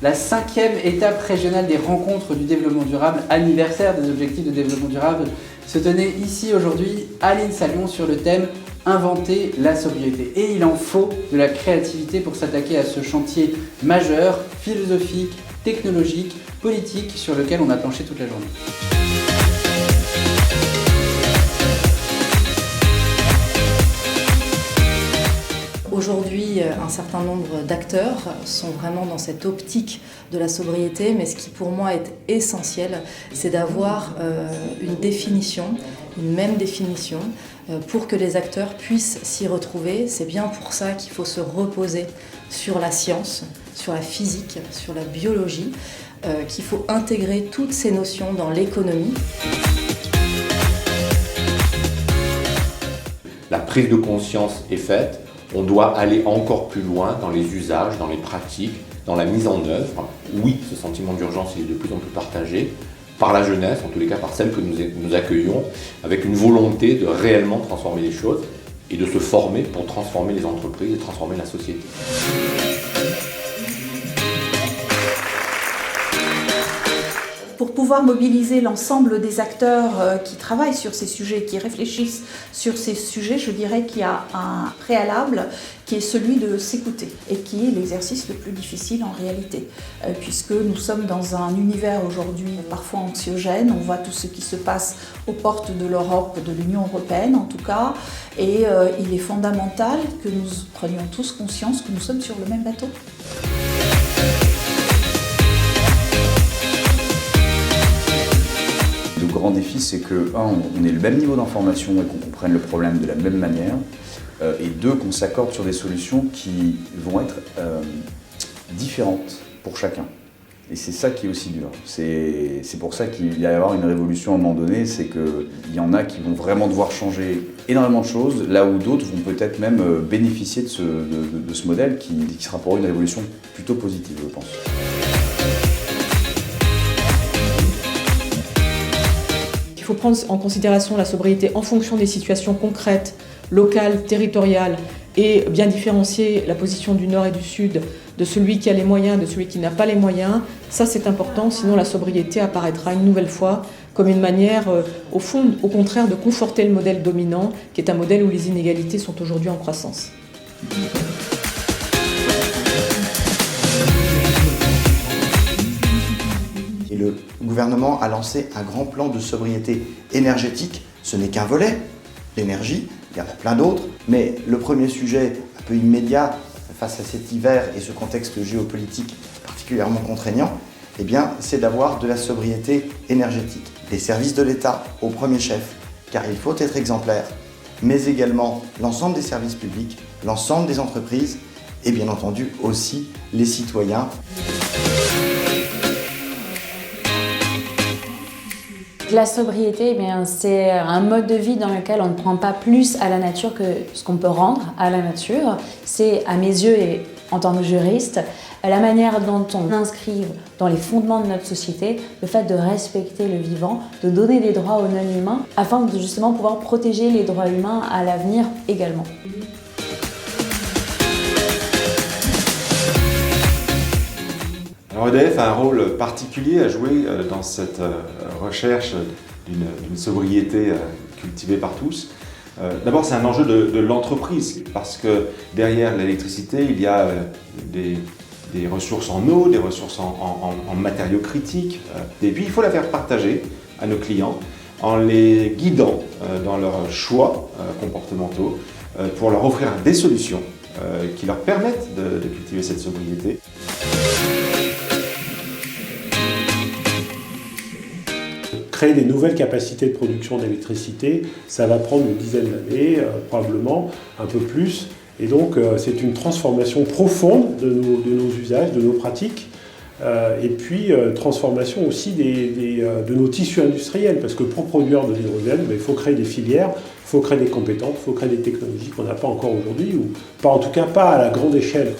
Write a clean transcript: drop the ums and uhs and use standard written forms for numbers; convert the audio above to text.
La 5e étape régionale des rencontres du développement durable, anniversaire des objectifs de développement durable, se tenait ici aujourd'hui à l'INSA Lyon sur le thème « Inventer la sobriété ». Et il en faut de la créativité pour s'attaquer à ce chantier majeur, philosophique, technologique, politique, sur lequel on a planché toute la journée. Aujourd'hui, un certain nombre d'acteurs sont vraiment dans cette optique de la sobriété, mais ce qui pour moi est essentiel, c'est d'avoir une définition, une même définition, pour que les acteurs puissent s'y retrouver. C'est bien pour ça qu'il faut se reposer sur la science, sur la physique, sur la biologie, qu'il faut intégrer toutes ces notions dans l'économie. La prise de conscience est faite. On doit aller encore plus loin dans les usages, dans les pratiques, dans la mise en œuvre. Oui, ce sentiment d'urgence est de plus en plus partagé par la jeunesse, en tous les cas par celle que nous accueillons, avec une volonté de réellement transformer les choses et de se former pour transformer les entreprises et transformer la société. Pour pouvoir mobiliser l'ensemble des acteurs qui travaillent sur ces sujets, qui réfléchissent sur ces sujets, je dirais qu'il y a un préalable qui est celui de s'écouter et qui est l'exercice le plus difficile en réalité, puisque nous sommes dans un univers aujourd'hui parfois anxiogène. On voit tout ce qui se passe aux portes de l'Europe, de l'Union européenne en tout cas, et il est fondamental que nous prenions tous conscience que nous sommes sur le même bateau. Le grand défi, c'est que, on ait le même niveau d'information et qu'on comprenne le problème de la même manière, et deux, qu'on s'accorde sur des solutions qui vont être différentes pour chacun. Et c'est ça qui est aussi dur. C'est pour ça qu'il va y avoir une révolution à un moment donné, c'est qu'il y en a qui vont vraiment devoir changer énormément de choses, là où d'autres vont peut-être même bénéficier de ce modèle qui sera pour eux une révolution plutôt positive, je pense. Il faut prendre en considération la sobriété en fonction des situations concrètes, locales, territoriales, et bien différencier la position du Nord et du Sud de celui qui a les moyens, de celui qui n'a pas les moyens. Ça, c'est important, sinon la sobriété apparaîtra une nouvelle fois comme une manière, au fond, au contraire, de conforter le modèle dominant, qui est un modèle où les inégalités sont aujourd'hui en croissance. Et le gouvernement a lancé un grand plan de sobriété énergétique. Ce n'est qu'un volet, l'énergie, il y en a plein d'autres. Mais le premier sujet, un peu immédiat, face à cet hiver et ce contexte géopolitique particulièrement contraignant, eh bien, c'est d'avoir de la sobriété énergétique. Les services de l'État au premier chef, car il faut être exemplaire, mais également l'ensemble des services publics, l'ensemble des entreprises et bien entendu aussi les citoyens. La sobriété, c'est un mode de vie dans lequel on ne prend pas plus à la nature que ce qu'on peut rendre à la nature. C'est, à mes yeux et en tant que juriste, la manière dont on inscrive dans les fondements de notre société le fait de respecter le vivant, de donner des droits aux non-humains, afin de justement pouvoir protéger les droits humains à l'avenir également. Alors EDF a un rôle particulier à jouer dans cette recherche d'une sobriété cultivée par tous. D'abord, c'est un enjeu de l'entreprise, parce que derrière l'électricité, il y a des ressources en eau, des ressources en matériaux critiques. Et puis, il faut la faire partager à nos clients en les guidant dans leurs choix comportementaux pour leur offrir des solutions qui leur permettent de cultiver cette sobriété. Créer des nouvelles capacités de production d'électricité, ça va prendre une dizaine d'années, probablement un peu plus. Et donc c'est une transformation profonde de nos usages, de nos pratiques, et puis transformation aussi de nos tissus industriels, parce que pour produire de l'hydrogène, il faut créer des filières, il faut créer des compétences, il faut créer des technologies qu'on n'a pas encore aujourd'hui, ou pas, en tout cas pas à la grande échelle.